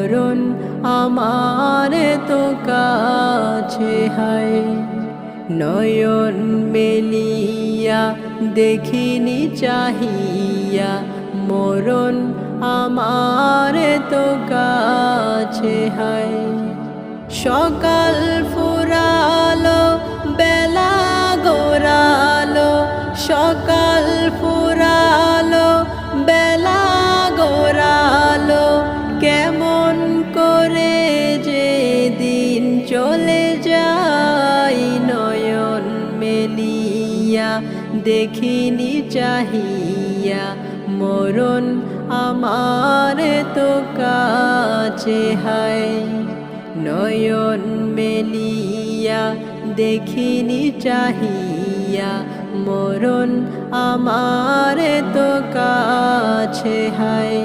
মরণ আমার তো কাছে হায়। নয়ন মেলিয়া দেখিনি চাহিয়া, মরণ আমার তো কাছে হায়। সকাল ফুরালো বেলা গোরালো, সকাল ফুরালো বেলা গোরালো, কেমন করে যে দিন চলে যায়। নয়ন মেলিয়া দেখিনি চাহিয়া, মরণ আমার তো কাছে হায়। নয়ন মেলিয়া দেখিনি চাহিয়া, মরণ আমার তো কাছে হায়।